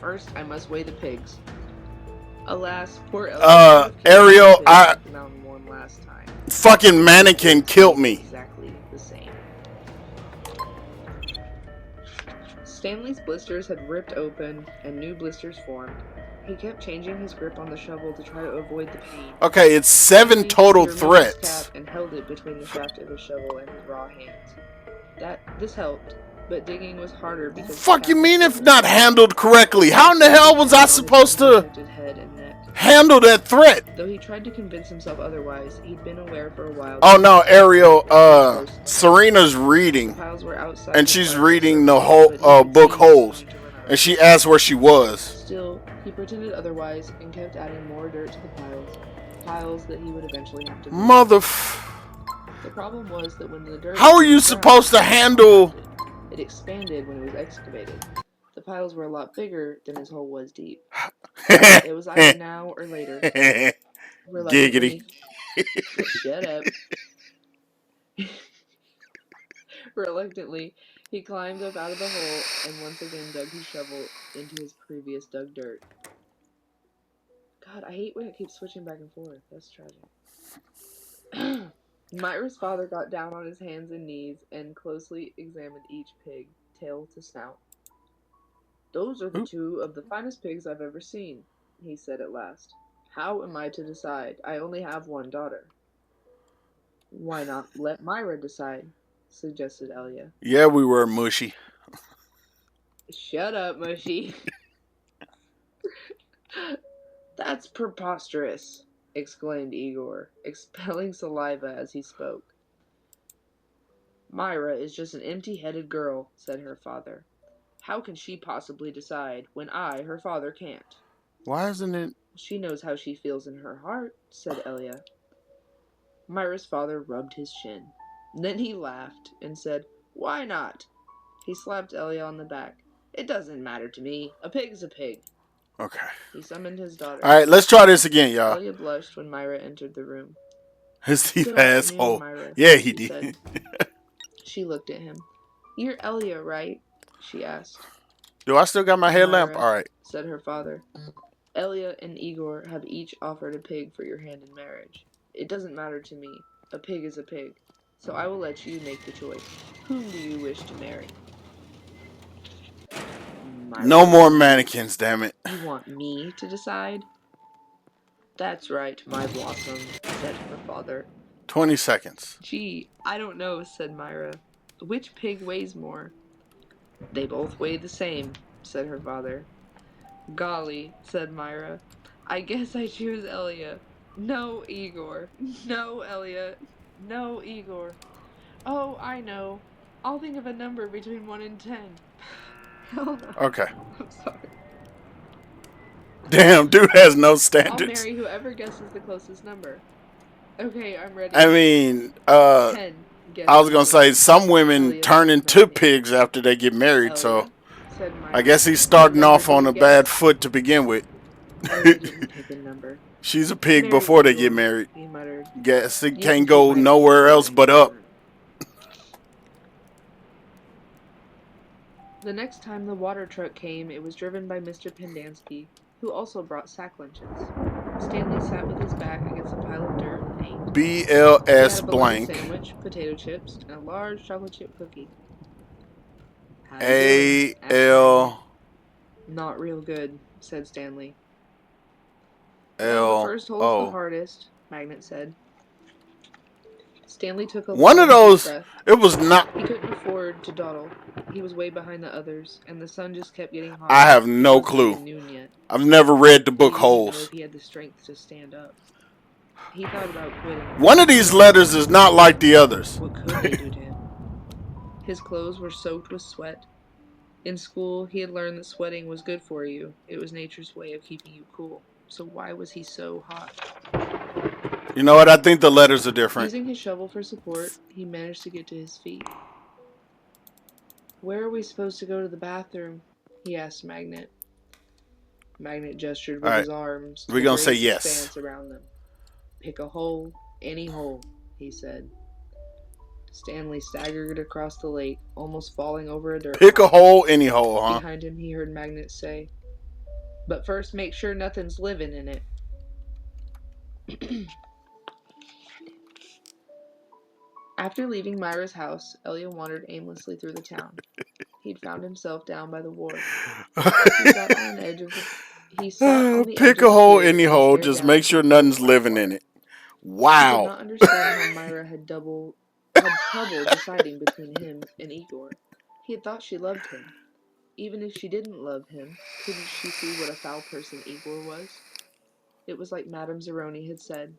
First, I must weigh the pigs. Alas, poor Elliot would have killed all the Ariel, pigs at the mountain one last time. fucking These mannequin pigs killed tasted me. exactly the same. Stanley's blisters had ripped open, and new blisters formed. He kept changing his grip on the shovel to try to avoid the pain. Okay, it's 7 Finally, he total removed his cap threats. and held it between the shaft of his shovel and his raw hands. This helped, but digging was harder because the Fuck you cap was mean if thicker. not handled correctly? How in the He hell was I pounded on his supposed to unprotected head and neck. handle that threat? Though he tried to convince himself otherwise, he'd been aware for a while Oh that no, the pigs Ariel, were getting close to him. Serena's The reading, piles were outside and the she's park reading the circle, whole but he could book see he was Holes, starting to run out and of she time. asked where she was. Still, he pretended otherwise and kept adding more dirt to the piles that he would eventually have to move. The problem was that when the dirt How was are in you the ground, supposed to it handle? compacted. It expanded when it was excavated. The piles were a lot bigger than his hole was deep. It was either now or later. Giggity. Reluctantly, shut up. Reluctantly, he climbed up out of the hole and once again dug his shovel into his previous dug dirt. God, I hate when it keeps switching back and forth. That's tragic. Myra's father got down on his hands and knees and closely examined each pig, tail to snout. "Those are the two of the finest pigs I've ever seen," he said at last. "How am I to decide? I only have one daughter." "Why not let Myra decide?" suggested Elia. Yeah, we were mushy. "Shut up, Mushy." "That's preposterous," exclaimed Igor, expelling saliva as he spoke. "Myra is just an empty-headed girl," said her father. "How can she possibly decide, when I, her father, can't?" Why isn't it? "She knows how she feels in her heart," said Elia. Myra's father rubbed his chin. Then he laughed and said, "Why not?" He slapped Elia on the back. "It doesn't matter to me. A pig's a pig." Okay. He summoned his daughter. All right, let's try this again, y'all. Elia blushed when Myra entered the room. His deep "Good afternoon, asshole. Myra," Yeah, he he said. did. She looked at him. "You're Elia, right?" she asked. Do I still got my headlamp? "Myra," All right. said her father, "Elia and Igor have each offered a pig for your hand in marriage. It doesn't matter to me. A pig is a pig. So I will let you make the choice. Whom do you wish to marry?" Myra No more repeated. mannequins, damn it. "You want me to decide?" "That's right, my blossom," said her father. 20 seconds. "Gee, I don't know," said Myra. "Which pig weighs more?" "They both weigh the same," said her father. "Golly," said Myra. "I guess I choose Elia." "No, Igor. No, Elia. No, Igor. Oh, I know. I'll think of a number between 1 and 10. Hell no. Okay. I'm sorry. Damn, dude has no I'll standards. marry whoever guesses the closest number. Okay, I'm I ready. mean, 10, I guessed was gonna Elia. say some women Elia turn blinked into madly. pigs after they get married, so "Elia," said I Myra, guess he's "what starting number off do on you a bad guess?" foot to begin with. Elia didn't pick a number. She's a pig "Marry before they get Igor," married. he muttered. Guess it "You can can't keep go my pig nowhere else boy." but up. The next time the water truck came, it was driven by Mr. Pendanski, who also brought sack lunches. Stanley sat with his back against a pile of dirt and ate. He had BLS a bologna blank. sandwich, potato chips, and a large chocolate chip cookie. "How you doing?" A asked Magnet. L "Not real good," said Stanley. "Well, the L first hole's the O. hardest," Magnet said. Stanley took a One of long, deep those. breath. It was not. He couldn't afford to dawdle. He was way behind the others, and the sun just kept getting I hotter. have It no wasn't clue. even noon yet. I've never read the He book didn't even know Holes. if he had the strength to stand up. He thought about quitting, One of but these then he letters is thought, not like the others. what could they do to him? His clothes were soaked with sweat. In school, he had learned that sweating was good for you. It was nature's way of keeping you cool. So why was he so hot? You know what? I think the letters are different. Using his shovel for support, he managed to get to his feet. "Where are we supposed to go to the bathroom?" he asked Magnet. Magnet gestured All with right. his arms to We're the going to say great yes. expanse around them. "Pick a hole, any hole," he said. Stanley staggered across the lake, almost falling over a dirt Pick a pile. hole, any hole, huh? Behind him he heard Magnet say, But first, make sure nothing's living in it. After leaving Myra's house, Elliot wandered aimlessly through the town. He'd found himself down by the wharf. He sat on an edge of the he sat on the edge Pick of a the hole, pier any and hole. stared Just down make into sure the cold nothing's black living water. in it. He could Wow. not understand how Myra had trouble deciding between him and Igor. He had thought she loved him. Even if she didn't love him, couldn't she see what a foul person Igor was? It was like Madame Zeroni had said.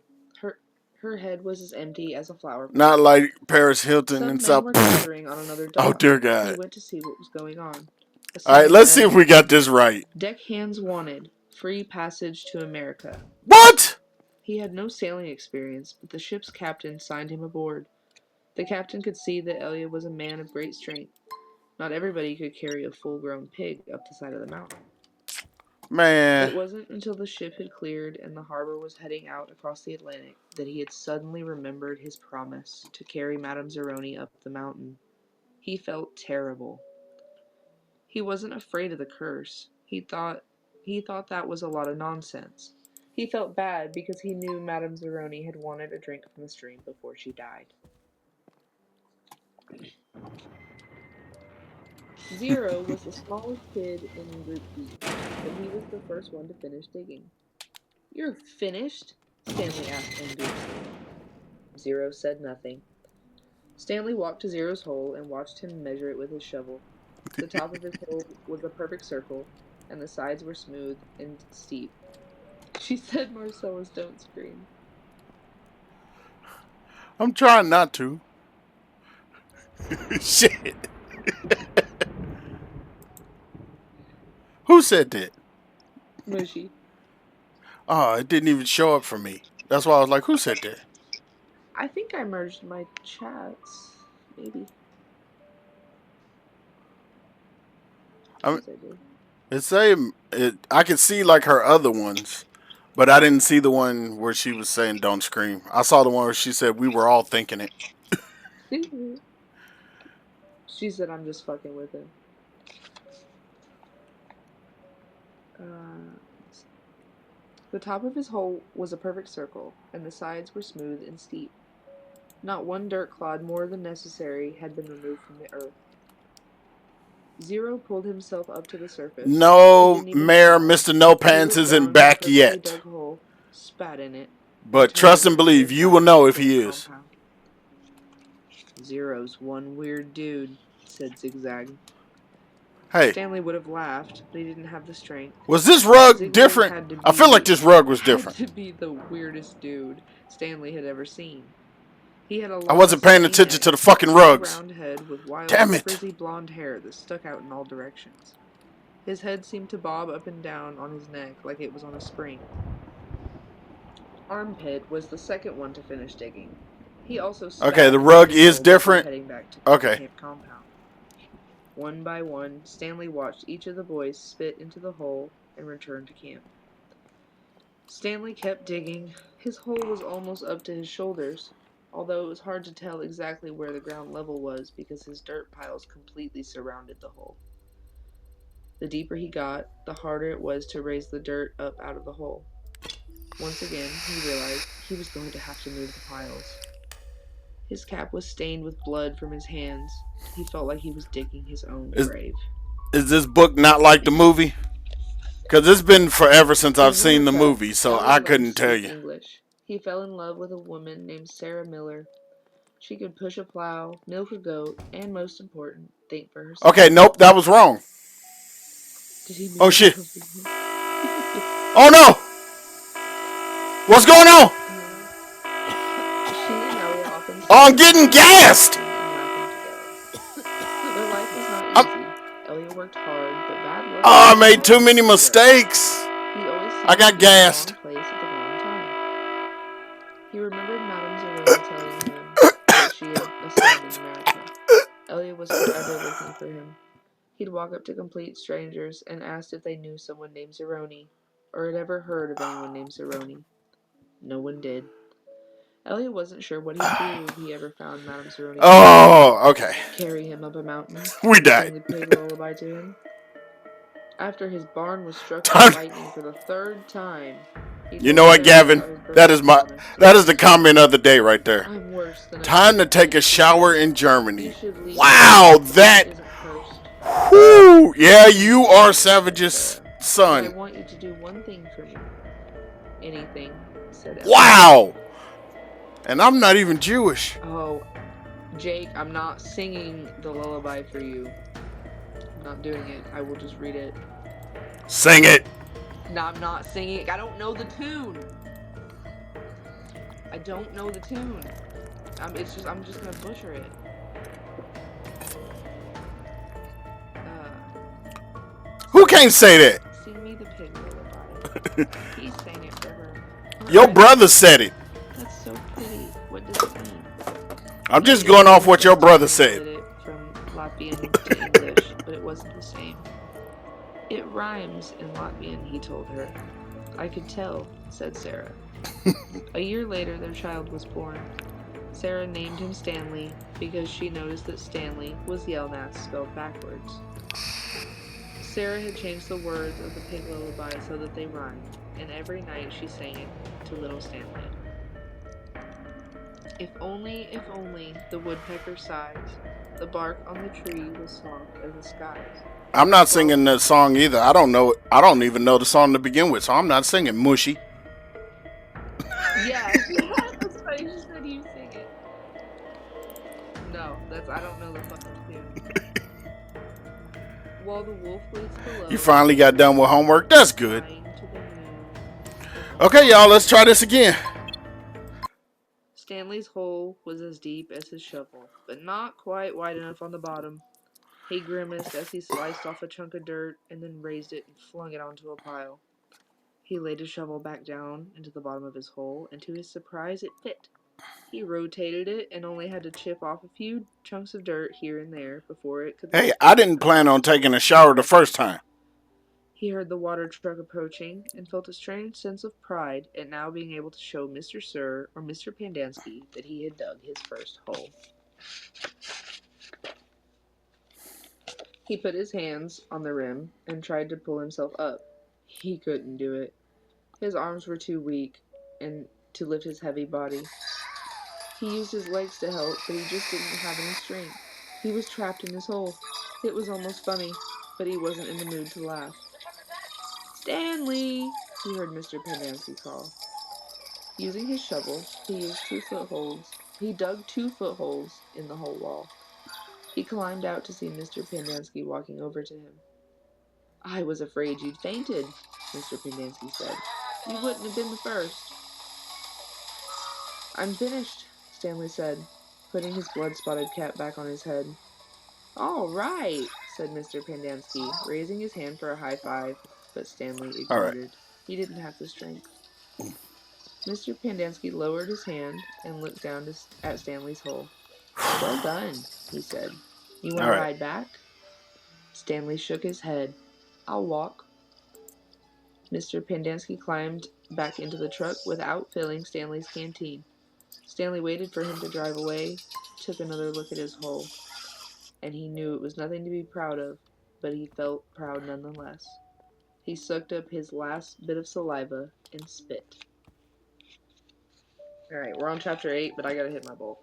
Her head was as empty as a flower pot. Not like Paris Hilton Some and men stuff. were gathering on another Oh, dock. dear He God. went to see what was going on. A All right, sign let's see read, if we got this right. "Deckhands wanted. Free passage to America." What? He had no sailing experience, but the ship's captain signed him aboard. The captain could see that Elliot was a man of great strength. Not everybody could carry a full-grown pig up the side of the mountain. Man. It wasn't until the ship had cleared and the harbor was heading out across the Atlantic that he had suddenly remembered his promise to carry Madame Zeroni up the mountain. He felt terrible. He wasn't afraid of the curse. He thought that was a lot of nonsense. He felt bad because he knew Madame Zeroni had wanted a drink from the stream before she died. Zero was the smallest kid in Group B, but he was the first one to finish digging. "You're finished?" Stanley asked enviously. Zero said nothing. Stanley walked to Zero's hole and watched him measure it with his shovel. The top of his hole was a perfect circle, and the sides were smooth and steep. She said, "Marcellus, don't scream." I'm trying not to. Shit. Who said that? Mushy. Oh, it didn't even show up for me. That's why I was like, who said that? I think I merged my chats. Maybe. I mean, Yes, I did. I could see like her other ones, but I didn't see the one where she was saying don't scream. I saw the one where she said we were all thinking it. She said, "I'm just fucking with him." Uh, the top of his hole was a perfect circle, and the sides were smooth and steep. Not one dirt clod more than necessary had been removed from the earth. Zero pulled himself up to the surface. He No, didn't even Mayor, smile. Mr. No He Pants looked isn't down at the back perfectly yet. dug hole, spat in it, and But turned trust and around to believe, head you will back to know the if camp he is. compound. "Zero's one weird dude," said Zigzag. Hey, Stanley would have laughed, but he didn't have the strength. was this rug Zigzag different? I feel like this rug was had different. to be the weirdest dude Stanley had ever seen. He had a I long, wasn't paying skinny attention to neck, the fucking a big rugs. round head with wild, Damn it. frizzy blonde hair that stuck out in all directions. His head seemed to bob up and down on his neck like it was on a spring. Armpit was the second one to finish digging. He also Okay, spat the into rug his is hole before different. heading back to the Okay. camp compound. One by one, Stanley watched each of the boys spit into the hole and return to camp. Stanley kept digging. His hole was almost up to his shoulders, although it was hard to tell exactly where the ground level was because his dirt piles completely surrounded the hole. The deeper he got, the harder it was to raise the dirt up out of the hole. Once again, he realized he was going to have to move the piles. His cap was stained with blood from his hands. He felt like he was digging his own Is grave. is this book not like the movie? Because it's been forever since I've As a seen the result, movie, so I Elliot learned couldn't to tell speak you. English. He fell in love with a woman named Sarah Miller. She could push a plow, milk a goat, and most important, think for herself. Okay, nope, that was wrong. Did he Oh marry shit. something else? Oh no! What's going on? She and Elliot often Oh, I'm spent getting time gassed! talking and laughing together. Their life was not I'm, easy. Elliot worked hard, but bad luck oh, I always made too followed many him everywhere. mistakes. He always I seemed to got be in the wrong gassed. place at the wrong time. He remembered Madame Zeroni telling him that she had a son in America. Elliot was forever looking for him. He'd walk up to complete strangers and ask if they knew someone named Zeroni, or had ever heard of anyone named Zeroni. No one did. Elliot wasn't sure what he'd do if he ever found Madame Zeroni's son. Oh, okay. Carry him up a mountain? We Sing died. the pig lullaby to him? After his barn was struck Time. by lightning for the third time, he You told know what, Sarah Gavin? about his That birthday is my. promise. That is the comment of the day right there. I'm worse than a Time to cursed take a fish, he shower said. in You Germany. should leave Wow, the that. isn't cursed. Whoo! Yeah, you are Said Savage's Sarah. But I son. want you to do one thing for me. Anything, said Ellie. Wow! And I'm not even Jewish. Oh, Jake, I'm not singing the lullaby for you. I'm not doing it. I will just read it. Sing it. No, I'm not singing. I don't know the tune. I don't know the tune. I'm just gonna butcher it. Who can't say that? Sing me the pig lullaby. He sang it for her. Your brother said it. That's so pretty. What does it mean? I'm just going off what your brother said. Translated it from Latvian to English, but it wasn't the same. It rhymes in Latvian, he told her. I could tell, said Sarah. A year later, their child was born. Sarah named him Stanley because she noticed that Stanley was Yelnath spelled backwards. Sarah had changed the words of the pig lullaby so that they rhymed, and every night she sang it to little Stanley. If only, the woodpecker sighs, the bark on the tree was soft as the skies. I'm not singing the song either. I don't know. I don't even know the song to begin with, so I'm not singing Mushy. Yeah, that's funny. You said you sing it. No, I don't know the fucking tune. While the wolf waits below. You finally got done with homework. That's good. Flying to the moon. Okay, y'all. Let's try this again. Stanley's hole was as deep as his shovel, but not quite wide enough on the bottom. He grimaced as he sliced off a chunk of dirt and then raised it and flung it onto a pile. He laid his shovel back down into the bottom of his hole, and to his surprise it fit. He rotated it and only had to chip off a few chunks of dirt here and there before it could Hey, lift I up didn't plan on taking a shower the first time. He heard the water truck approaching and felt a strange sense of pride at now being able to show Mr. Sir or Mr. Pandansky that he had dug his first hole. He put his hands on the rim and tried to pull himself up. He couldn't do it. His arms were too weak and to lift his heavy body. He used his legs to help, but he just didn't have any strength. He was trapped in his hole. It was almost funny, but he wasn't in the mood to laugh. Stanley! He heard Mr. Pandansky call. Using his shovel, he dug 2 footholes in the hole wall. He climbed out to see Mr. Pandansky walking over to him. I was afraid you'd fainted, Mr. Pandansky said. You wouldn't have been the first. I'm finished, Stanley said, putting his blood-spotted cap back on his head. All right, said Mr. Pandansky, raising his hand for a high five, but Stanley ignored All right. it. He didn't have the strength. Mr. Pandansky lowered his hand and looked down at Stanley's hole. Well done, he said. You want to ride back? Stanley shook his head. I'll walk. Mr. Pandansky climbed back into the truck without filling Stanley's canteen. Stanley waited for him to drive away, took another look at his hole, and he knew it was nothing to be proud of, but he felt proud nonetheless. He sucked up his last bit of saliva and spit. Alright, we're on chapter 8, but I gotta hit my bowl.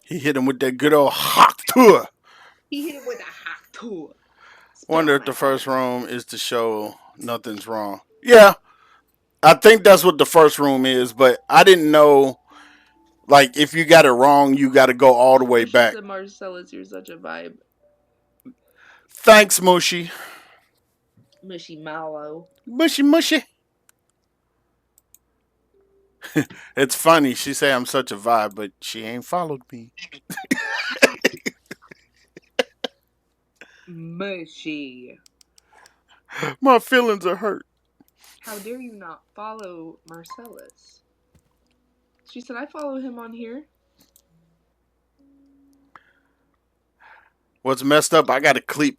He hit him with that good old hot tour. He hit him with a hot tour. Wonder if the first room is to show nothing's wrong. Yeah, I think that's what the first room is, but I didn't know. Like, if you got it wrong, you got to go all the way back. Said, Marcellus, you're such a vibe. Thanks, Mushy. Mushy mallow. Mushy. It's funny. She say I'm such a vibe, but she ain't followed me. Mushy. My feelings are hurt. How dare you not follow Marcellus? She said, I follow him on here. What's messed up, I got to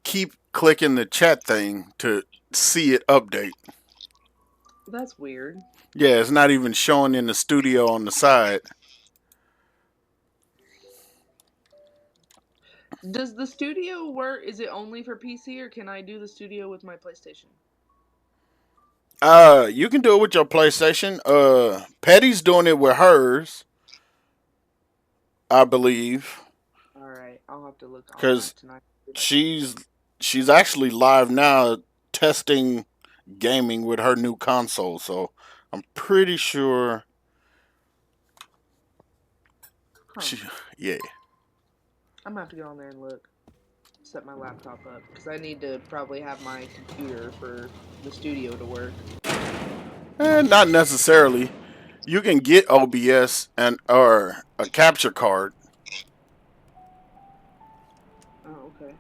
keep clicking the chat thing to see it update. That's weird. Yeah, it's not even showing in the studio on the side. Does the studio work? Is it only for PC, or can I do the studio with my PlayStation? You can do it with your PlayStation. Petty's doing it with hers, I believe, All right, I'll have to look on because that tonight. See if I can do she's she's actually live now testing gaming with her new console. So I'm pretty sure that. Huh? she, yeah. I'm gonna have to get on there and look. Set my laptop up because I need to probably have my computer for the studio to work. Not necessarily. You can get OBS and or a capture card. Oh, okay.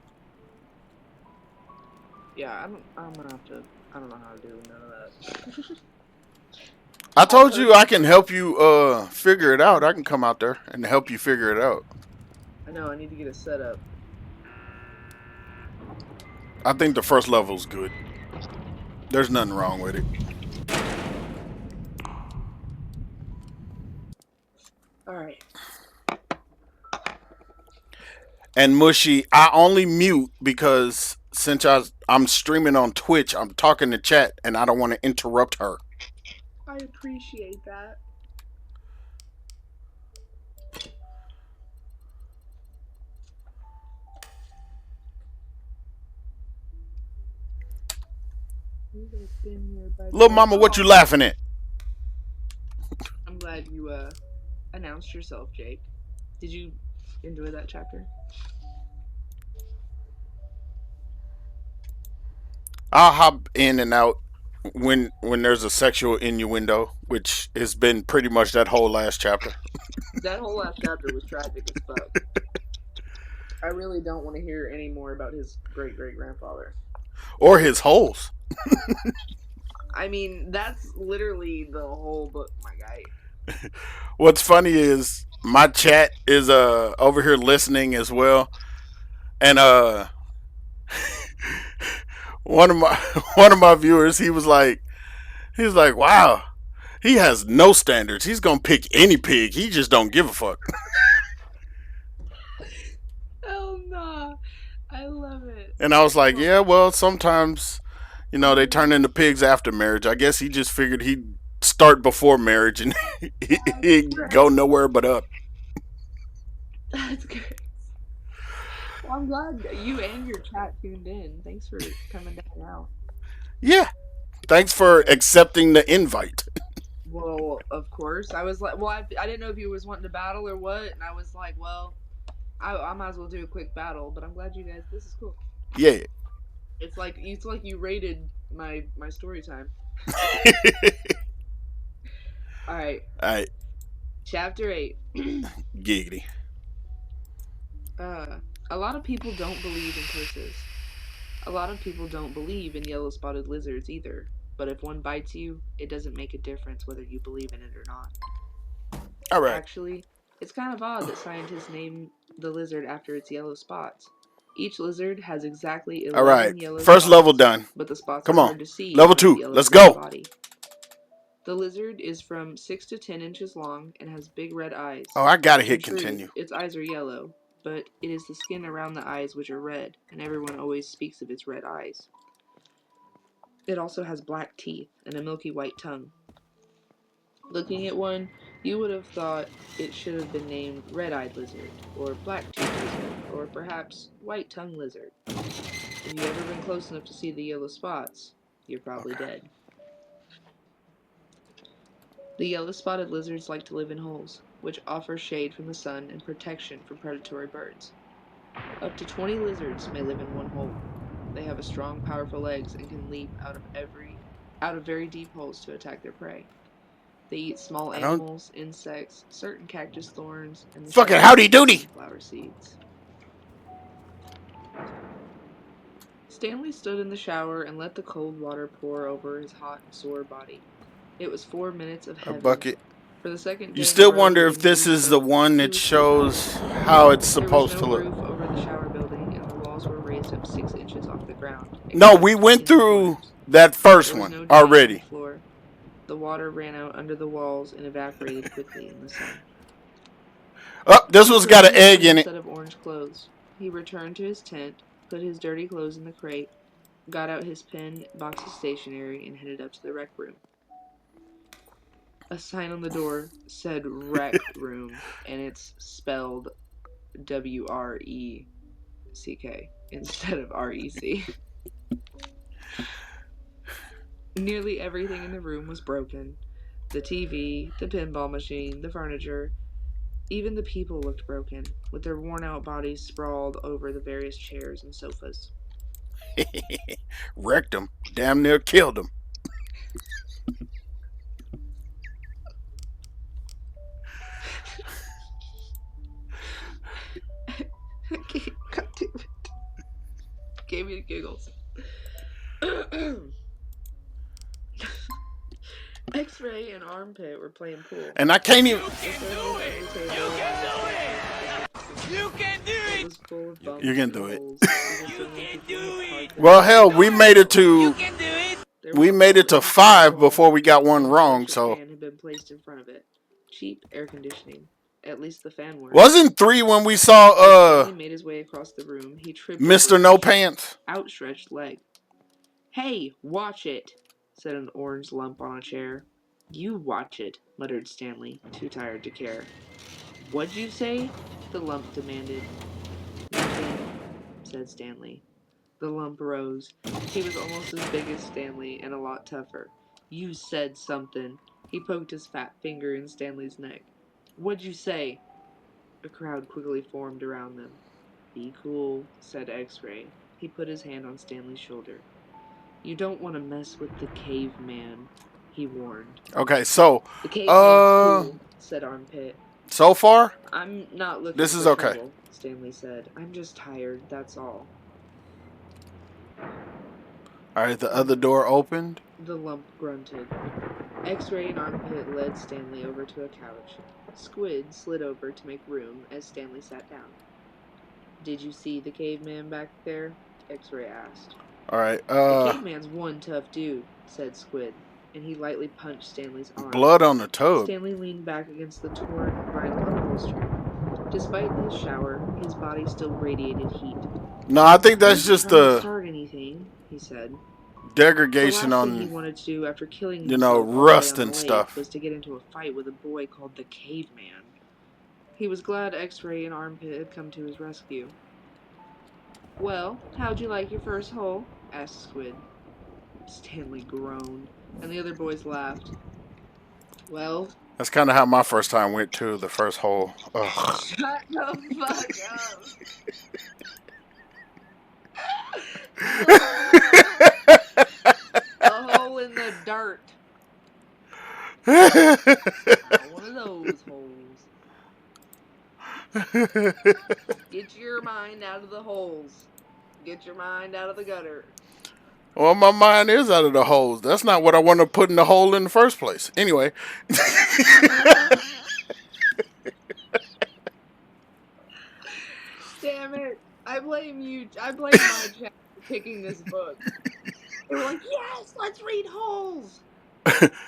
Yeah, I don't. I'm gonna have to. I don't know how to do none of that. I I've told heard you I of can it. help you figure it out. I can come out there and help you figure it out. I know. I need to get it set up. I think the first level's good. There's nothing wrong with it. All right. And Mushy, I only mute because since I'm streaming on Twitch, I'm talking to chat and I don't want to interrupt her. I appreciate that. You guys been here by Little the mama, what you laughing at? I'm glad you announced yourself, Jake. Did you enjoy that chapter? I'll hop in and out when there's a sexual innuendo, which has been pretty much that whole last chapter. That whole last chapter was tragic as fuck. I really don't want to hear any more about his great great grandfather. Or his holes. I mean, that's literally the whole book, my guy. What's funny is my chat is over here listening as well. And one of my one of my viewers, he was like, wow, he has no standards. He's gonna pick any pig. He just don't give a fuck. Hell nah. I love it. And I was like, Well, yeah, well, sometimes, they turn into pigs after marriage. I guess he just figured he'd start before marriage and he'd go nowhere but up. that's great. Well, I'm glad you and your chat tuned in. Thanks for coming down out. Yeah. Thanks for accepting the invite. Well, of course. I was like, well, I didn't know if you was wanting to battle or what, and I was like, well, I might as well do a quick battle. But I'm glad you guys. This is cool. Yeah. It's like you rated my story time. All right, All right. chapter 8. Giggity. A lot of people don't believe in curses. A lot of people don't believe in yellow spotted lizards either. But if one bites you, it doesn't make a difference whether you believe in it or not. All right. Actually, it's kind of odd that scientists name the lizard after its yellow spots. Each lizard has exactly All right. 11 yellow First level spots, done. but the spots are Come on. hard to see Level on its 2. yellow Let's green go. body. The lizard is from 6 to 10 inches long and has big red eyes. Oh, I gotta In hit truth, continue. its eyes are yellow, but it is the skin around the eyes which are red, and everyone always speaks of its red eyes. It also has black teeth and a milky white tongue. Looking at one, you would have thought it should have been named red-eyed lizard, or black-toothed lizard, or perhaps white-tongued lizard. If you've ever been close enough to see the yellow spots, you're probably Okay. dead. The yellow-spotted lizards like to live in holes, which offer shade from the sun and protection from predatory birds. Up to 20 lizards may live in one hole. They have strong, powerful legs and can leap out of very deep holes to attack their prey. They eat small I don't. animals, insects, certain cactus thorns, and the Fucking shells howdy from doody. sunflower seeds. Stanley stood in the shower and let the cold water pour over his hot and sore body. It was 4 minutes of A heaven. bucket. For the second You day in a still row, he wonder if didn't this do is the so. one He that was too shows tired. how it's There was supposed no to look. roof over the shower building, and the walls were raised up 6 inches off the ground, No, except we went in the through corners. that first There was one no drain on the already. floor. The water ran out under the walls and evaporated quickly in the sun. Oh, this He one's put got an on a egg clean in it. set of orange clothes. He returned to his tent, put his dirty clothes in the crate, got out his pen, box of stationery, and headed up to the rec room. A sign on the door said rec room, and it's spelled WRECK instead of REC. Nearly everything in the room was broken. The TV, the pinball machine, the furniture. Even the people looked broken, with their worn-out bodies sprawled over the various chairs and sofas. Wrecked him. Damn near killed him. God damn it. Gave me the giggles. X-Ray and Armpit were playing pool. And I can't even. You can do it! You can do It it! was full of bumps You can and do it. holes. You can do it! Well, hell, we made it You to can do it! we made it to 5 before we got one wrong. So fan had been placed in front of it. Cheap air conditioning. At least the fan worked. wasn't 3 when we saw Stanley made his way across the room. He tripped Mr. over No his Pants? outstretched leg. Hey, watch it, said an orange lump on a chair. You watch it, muttered Stanley, too tired to care. What'd you say? The lump demanded. Nothing, said Stanley. The lump rose. He was almost as big as Stanley and a lot tougher. You said something. He poked his fat finger in Stanley's neck. What'd you say? A crowd quickly formed around them. Be cool, said X-Ray. He put his hand on Stanley's shoulder. You don't want to mess with the caveman, he warned. Okay, so The caveman's cool, said Armpit. so far, I'm not looking this for is okay. trouble, Stanley said. I'm just tired, that's all. Alright, the other door opened. The lump grunted. X-Ray and Armpit led Stanley over to a couch. Squid slid over to make room as Stanley sat down. Did you see the caveman back there? X-Ray asked. Alright, The caveman's one tough dude, said Squid, and he lightly punched Stanley's arm. blood on the tub. Stanley leaned back against the torn vinyl upholstery. Despite his shower, his body still radiated heat. No, I think that's just the start anything, he said. degradation the last thing he on, wanted to do after killing you know, himself all rust day on and the lake stuff. was to get into a fight with a boy called the Caveman. He was glad X-Ray and Armpit had come to his rescue. Well, how'd you like your first hole? Asked Squid. Stanley groaned, and the other boys laughed. Well, That's kind of how my first time went too. The first hole. Ugh. shut the fuck up. A hole in the dirt. One of those holes. Get your mind out of the holes. Get your mind out of the gutter. Well, my mind is out of the holes. That's not what I want to put in the hole in the first place. Anyway. Damn it. I blame you. I blame my chat for picking this book. They were like, yes, let's read holes.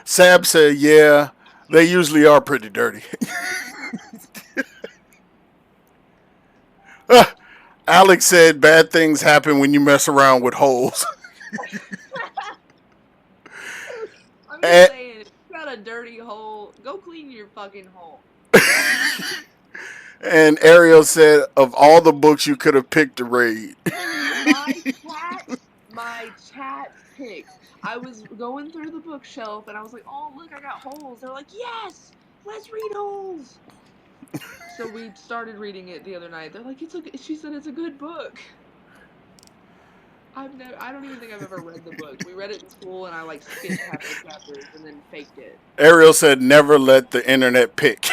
Sab said, yeah, they usually are pretty dirty. Alex said bad things happen when you mess around with holes. I'm just saying, if you got a dirty hole, go clean your fucking hole. And Ariel said, of all the books you could have picked to read. My chat picked. I was going through the bookshelf and I was like, oh, look, I got holes. They're like, yes, let's read holes. So we started reading it the other night. They're like, she said it's a good book. I don't even think I've ever read the book. We read it in school and I like skipped half the chapters and then faked it. Ariel said, never let the internet pick.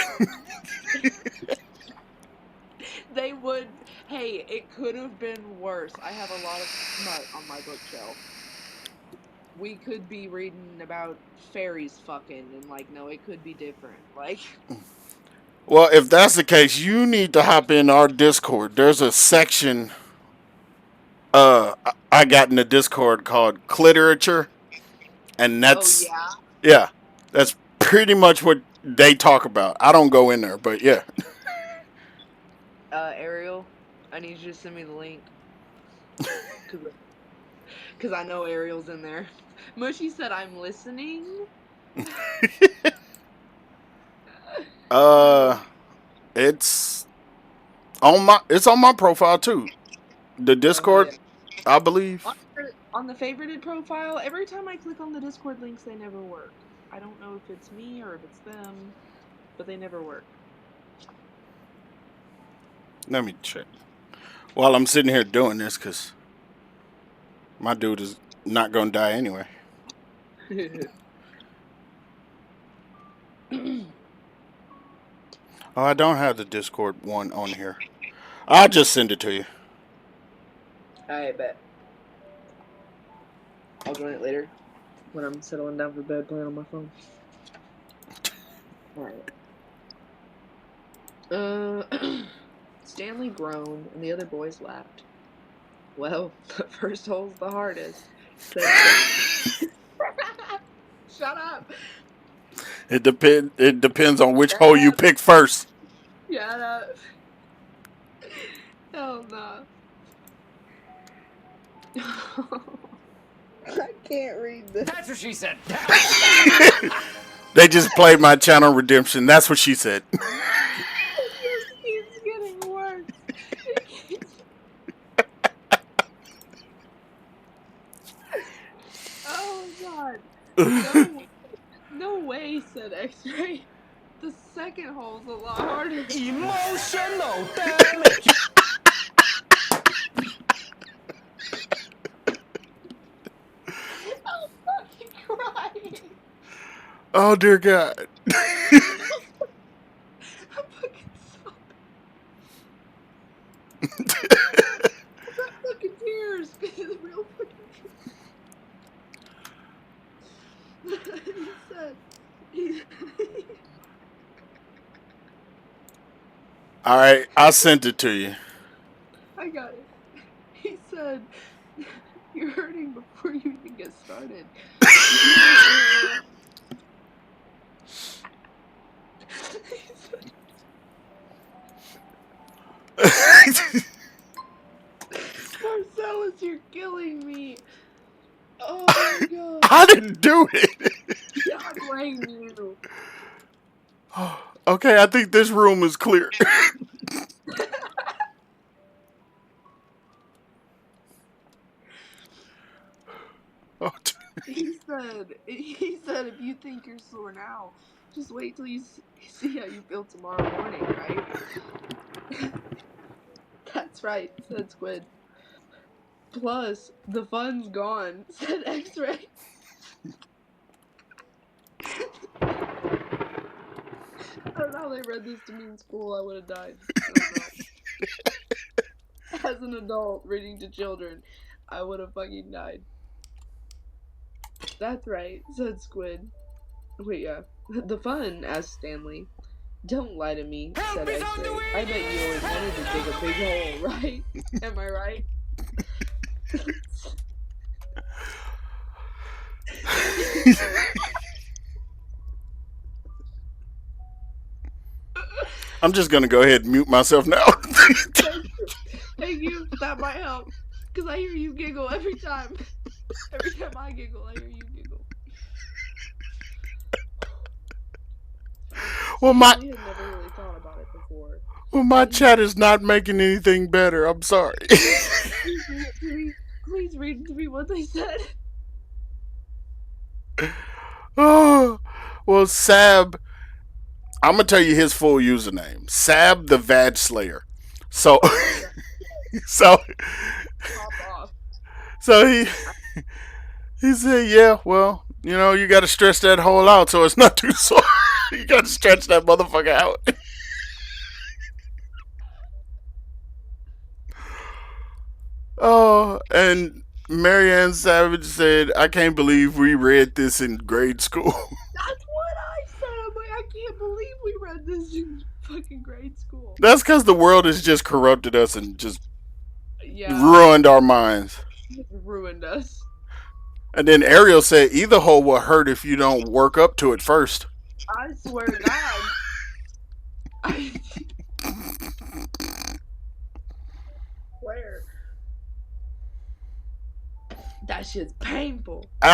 They would. Hey, it could have been worse. I have a lot of smut on my bookshelf. We could be reading about fairies fucking, and like, no, it could be different. Like, Well, if that's the case, you need to hop in our Discord. There's a section I got in the Discord called Cliterature, and that's yeah, that's pretty much what they talk about. I don't go in there, but yeah. Ariel, I need you to send me the link. Because I know Ariel's in there. Mushy said, I'm listening. It's on my profile too. The Oh, hell yeah. Discord, I believe. On the favorited profile, every time I click on the Discord links, they never work. I don't know if it's me or if it's them, but they never work. Let me check. While I'm sitting here doing this, because my dude is not going to die anyway. Oh, I don't have the Discord one on here. I'll just send it to you. I bet. I'll join it later when I'm settling down for bed playing on my phone. Alright. Stanley groaned and the other boys laughed. Well, the first hole's the hardest. Shut up! It depends on which hole you pick first. Shut up. Hell no. I can't read this. That's what she said. They just played my channel redemption. That's what she said. It just keeps getting worse. Oh god. No way, said X-Ray. The second hole's a lot harder. Emotional damage. I'm fucking crying. Oh dear God. I'm fucking sobbing. I got fucking tears. It's real fucking tears. He said. All right, I sent it to you. I got it. He said, you're hurting before you even get started. Marcellus, you're killing me. Oh my god. I didn't do it. I blame you. Okay, I think this room is clear. He said if you think you're sore now, just wait till you see how you feel tomorrow morning, right? That's right, said Squid. Plus, the fun's gone, said X-Ray. I don't know how they read this to me in school. I would have died. I don't know. As an adult reading to children, I would have fucking died. That's right, said Squid. Wait, yeah. The fun, asked Stanley. Don't lie to me, said X-Ray. I bet you always wanted to dig a big hole, right? Am I right? I'm just gonna go ahead and mute myself now. Thank you. That might help. Because I hear you giggle every time. Every time I giggle, I hear you giggle. Well, I had never really thought about it before. Well, my chat is not making anything better. I'm sorry. Please read to me what they said. Oh, well, Sab. I'm gonna tell you his full username. Sab the Vag Slayer. So, so he said, yeah, well, you know, you got to stretch that hole out so it's not too sore. You got to stretch that motherfucker out. Oh, and Marianne Savage said, I can't believe we read this in grade school. That's what I said. I'm like, I can't believe we read this in fucking grade school. That's because the world has just corrupted us and just ruined our minds. It ruined us. And then Ariel said, either hole will hurt if you don't work up to it first. I swear to God. That shit's painful.